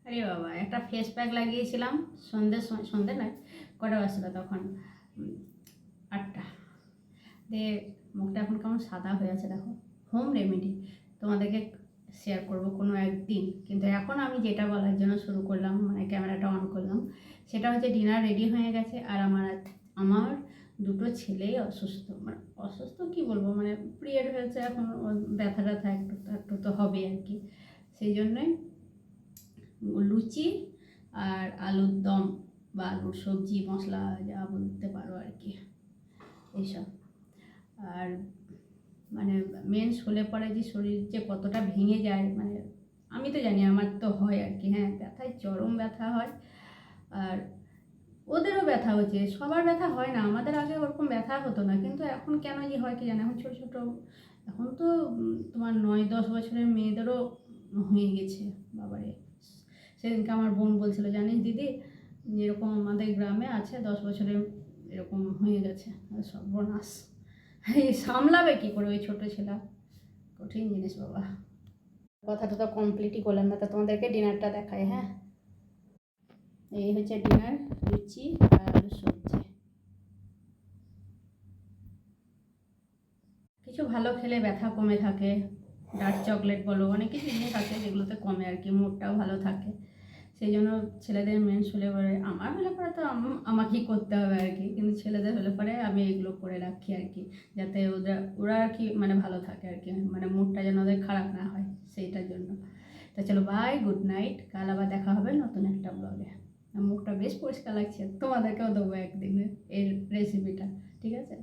আরে বাবা, একটা ফেস প্যাক লাগিয়েছিলাম সন্ধ্যের সময়, সন্ধ্যে নয়, কটা বাজছিল তখন, 8টা। দিয়ে মুখটা এখন কেমন সাদা হয়ে আছে দেখো। হোম রেমেডি তোমাদেরকে শেয়ার করব কোনো একদিন, কিন্তু এখন আমি যেটা বলার জন্য শুরু করলাম, মানে ক্যামেরাটা অন করলাম, সেটা হচ্ছে ডিনার রেডি হয়ে গেছে। আর আমার দুটো ছেলেই অসুস্থ, মানে অসুস্থ কি বলবো, মানে পিরিয়ড হয়েছে এখন, ব্যথা ট্যাথা একটু একটু তো হবে আর কি। সেই জন্যই লুচি আর আলুর দম বা আলুর সবজি মশলা যা বলতে পারো আর কি, এইসব। আর মানে মেন্স হলে পরে যে শরীর যে কতটা ভেঙে যায়, মানে আমি তো জানি, আমার তো হয় আর কি। হ্যাঁ, ব্যথায় চরম ব্যথা হয়। আর ওদেরও ব্যথা হচ্ছে, সবার ব্যথা হয় না, আমাদের আগে ওরকম ব্যথা হতো না, কিন্তু এখন কেন যে হয় কি জানি। এখন ছোটো ছোটো, এখন তো তোমার 9-10 বছরের মেয়েদেরও হয়ে গেছে। বাবারে, সেদিনকে আমার বোন বলছিল, জানিস দিদি, এরকম আমাদের গ্রামে আছে 10 বছরের, এরকম হয়ে গেছে। সর্বনাশ, এই সামলাবে কী করে ওই ছোটো ছেলে, কঠিন জিনিস বাবা। কথাটা তো কমপ্লিটই করলাম না, তা তোমাদেরকে ডিনারটা দেখায়। হ্যাঁ, এই হচ্ছে ডিনার, লুচি আর আলুর সবজি। কিছু ভালো খেলে ব্যথা কমে থাকে, ডার্ক চকলেট বলো, অনেক কিছু জিনিস আছে যেগুলোতে কমে আর কি, মুডটাও ভালো থাকে। সেই জন্য ছেলেদের মেন্স হলে পরে, আমার হলে পরে তো আমাকেই করতে হবে আর কি, কিন্তু ছেলেদের হলে পরে আমি এগুলো করে রাখি আর কি, যাতে ওরা আর কি মানে ভালো থাকে আর কি, মানে মুডটা যেন ওদের খারাপ না হয়, সেইটার জন্য। তো চলো, বাই, গুড নাইট। কাল আবার দেখা হবে নতুন একটা ব্লগে। মুখটা বেশ পরিষ্কার লাগছে, তোমাদেরকেও দেবো একদিন এর রেসিপিটা, ঠিক আছে?